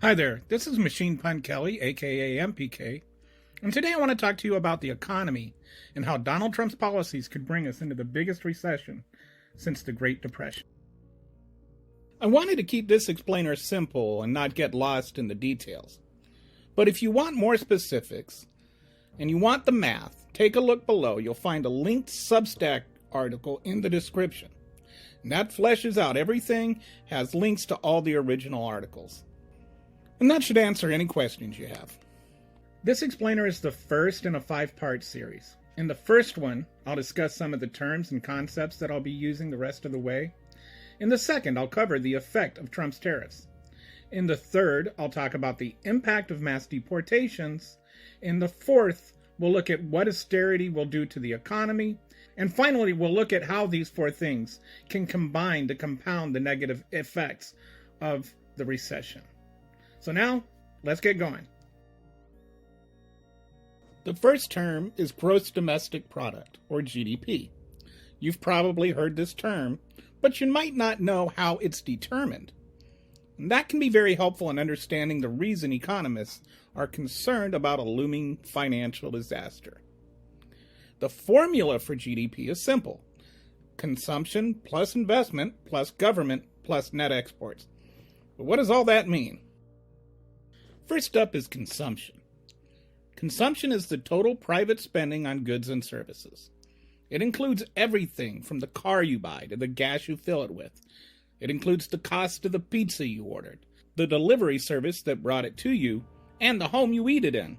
Hi there, this is Machine Pun Kelly, aka MPK, and today I want to talk to you about the economy and how Donald Trump's policies could bring us into the biggest recession since the Great Depression. I wanted to keep this explainer simple and not get lost in the details. But if you want more specifics and you want the math, take a look below. You'll find a linked Substack article in the description. And that fleshes out everything, has links to all the original articles. And that should answer any questions you have. This explainer is the first in a 5-part series. In the first one, I'll discuss some of the terms and concepts that I'll be using the rest of the way. In the second, I'll cover the effect of Trump's tariffs. In the third, I'll talk about the impact of mass deportations. In the fourth, we'll look at what austerity will do to the economy. And finally, we'll look at how these four things can combine to compound the negative effects of the recession. So now, let's get going. The first term is gross domestic product, or GDP. You've probably heard this term, but you might not know how it's determined. And that can be very helpful in understanding the reason economists are concerned about a looming financial disaster. The formula for GDP is simple: consumption plus investment plus government plus net exports. But what does all that mean? First up is consumption. Consumption is the total private spending on goods and services. It includes everything from the car you buy to the gas you fill it with. It includes the cost of the pizza you ordered, the delivery service that brought it to you, and the home you eat it in.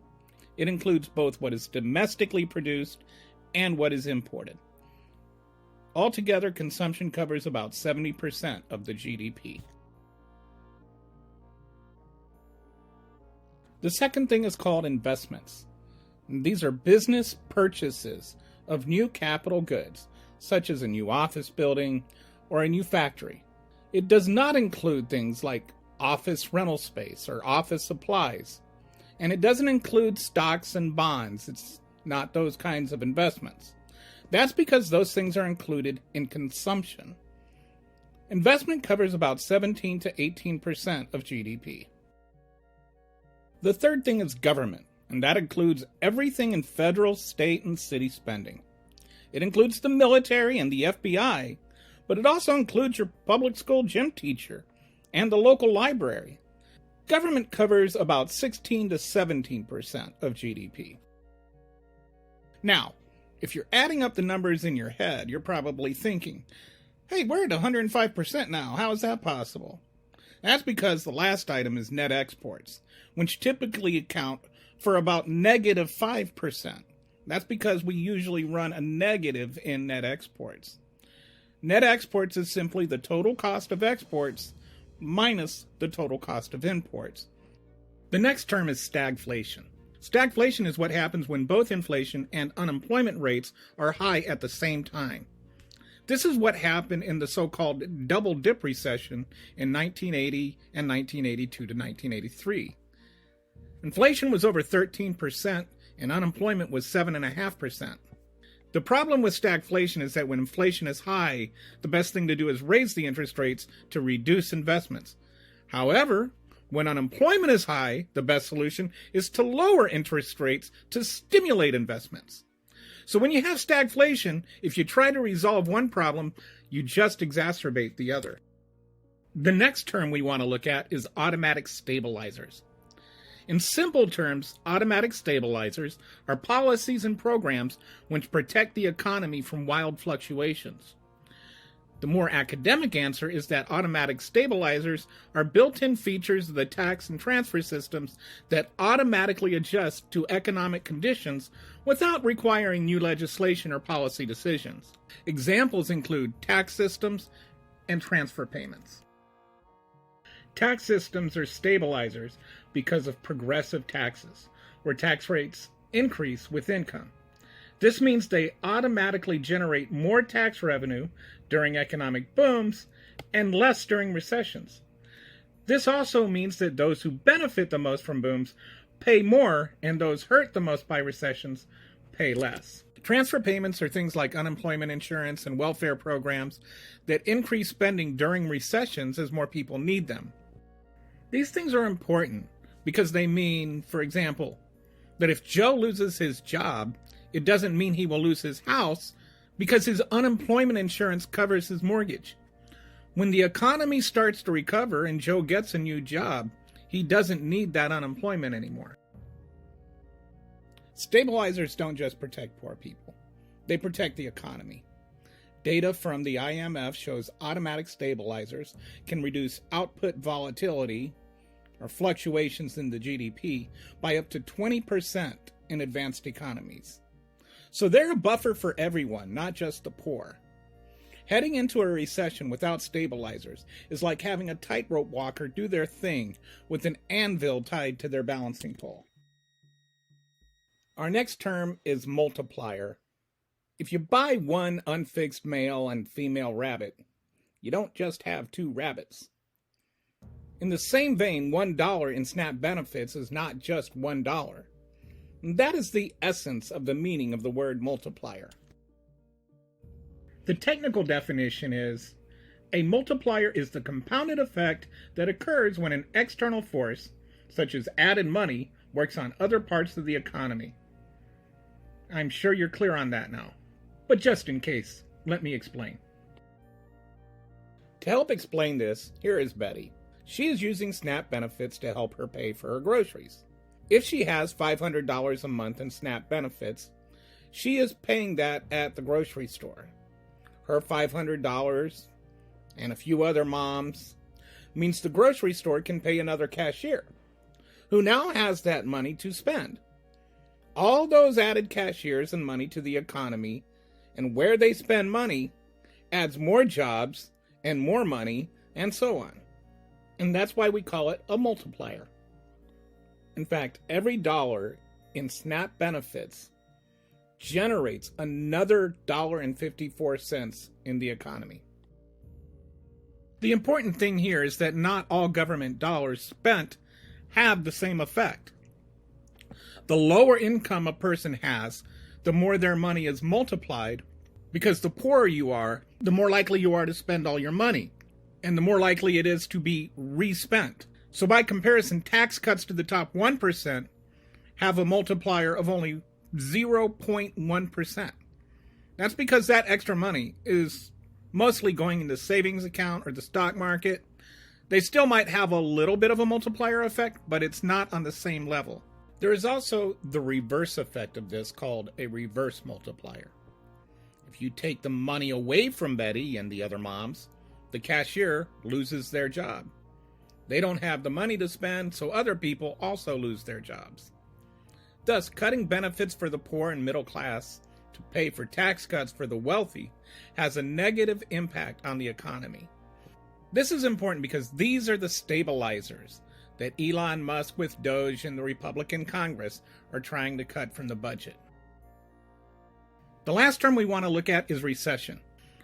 It includes both what is domestically produced and what is imported. Altogether, consumption covers about 70% of the GDP. The second thing is called investments. These are business purchases of new capital goods, such as a new office building or a new factory. It does not include things like office rental space or office supplies. And it doesn't include stocks and bonds. It's not those kinds of investments. That's because those things are included in consumption. Investment covers about 17 to 18% of GDP. The third thing is government, and that includes everything in federal, state, and city spending. It includes the military and the FBI, but it also includes your public school gym teacher and the local library. Government covers about 16 to 17% of GDP. Now, if you're adding up the numbers in your head, you're probably thinking, hey, we're at 105% now. How is that possible? That's because the last item is net exports, which typically account for about negative 5%. That's because we usually run a negative in net exports. Net exports is simply the total cost of exports minus the total cost of imports. The next term is stagflation. Stagflation is what happens when both inflation and unemployment rates are high at the same time. This is what happened in the so-called double dip recession in 1980 and 1982 to 1983. Inflation was over 13% and unemployment was 7.5%. The problem with stagflation is that when inflation is high, the best thing to do is raise the interest rates to reduce investments. However, when unemployment is high, the best solution is to lower interest rates to stimulate investments. So when you have stagflation, if you try to resolve one problem, you just exacerbate the other. The next term we want to look at is automatic stabilizers. In simple terms, automatic stabilizers are policies and programs which protect the economy from wild fluctuations. The more academic answer is that automatic stabilizers are built-in features of the tax and transfer systems that automatically adjust to economic conditions without requiring new legislation or policy decisions. Examples include tax systems and transfer payments. Tax systems are stabilizers because of progressive taxes, where tax rates increase with income. This means they automatically generate more tax revenue during economic booms and less during recessions. This also means that those who benefit the most from booms pay more, and those hurt the most by recessions pay less. Transfer payments are things like unemployment insurance and welfare programs that increase spending during recessions as more people need them. These things are important because they mean, for example, that if Joe loses his job, it doesn't mean he will lose his house because his unemployment insurance covers his mortgage. When the economy starts to recover and Joe gets a new job, he doesn't need that unemployment anymore. Stabilizers don't just protect poor people. They protect the economy. Data from the IMF shows automatic stabilizers can reduce output volatility, or fluctuations in the GDP, by up to 20% in advanced economies. So they're a buffer for everyone, not just the poor. Heading into a recession without stabilizers is like having a tightrope walker do their thing with an anvil tied to their balancing pole. Our next term is multiplier. If you buy one unfixed male and female rabbit, you don't just have two rabbits. In the same vein, $1 in SNAP benefits is not just $1. That is the essence of the meaning of the word multiplier. The technical definition is, a multiplier is the compounded effect that occurs when an external force, such as added money, works on other parts of the economy. I'm sure you're clear on that now, but just in case, let me explain. To help explain this, here is Betty. She is using SNAP benefits to help her pay for her groceries. If she has $500 a month in SNAP benefits, she is paying that at the grocery store. Her $500 and a few other moms means the grocery store can pay another cashier, who now has that money to spend. All those added cashiers and money to the economy, and where they spend money, adds more jobs and more money, and so on. And that's why we call it a multiplier. In fact, every dollar in SNAP benefits generates another $1.54 in the economy. The important thing here is that not all government dollars spent have the same effect. The lower income a person has, the more their money is multiplied, because the poorer you are, the more likely you are to spend all your money, and the more likely it is to be respent. So by comparison, tax cuts to the top 1% have a multiplier of only 0.1%. That's because that extra money is mostly going into savings account or the stock market. They still might have a little bit of a multiplier effect, but it's not on the same level. There is also the reverse effect of this called a reverse multiplier. If you take the money away from Betty and the other moms, the cashier loses their job. They don't have the money to spend, so other people also lose their jobs. Thus, cutting benefits for the poor and middle class to pay for tax cuts for the wealthy has a negative impact on the economy. This is important because these are the stabilizers that Elon Musk with Doge and the Republican Congress are trying to cut from the budget. The last term we want to look at is recession.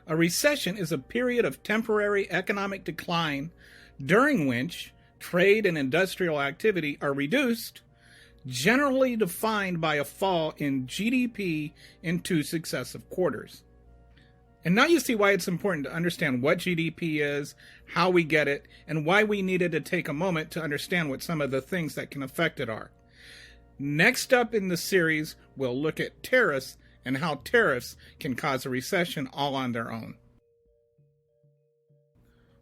A recession is a period of temporary economic decline during which trade and industrial activity are reduced, generally defined by a fall in GDP in 2 successive quarters. And now you see why it's important to understand what GDP is, how we get it, and why we needed to take a moment to understand what some of the things that can affect it are. Next up in the series, we'll look at tariffs and how tariffs can cause a recession all on their own.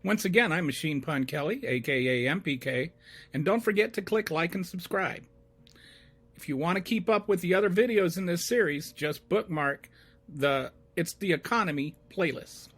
Once again, I'm Machine Pun Kelly, aka MPK, and don't forget to click like and subscribe. If you want to keep up with the other videos in this series, just bookmark the It's the Economy playlist.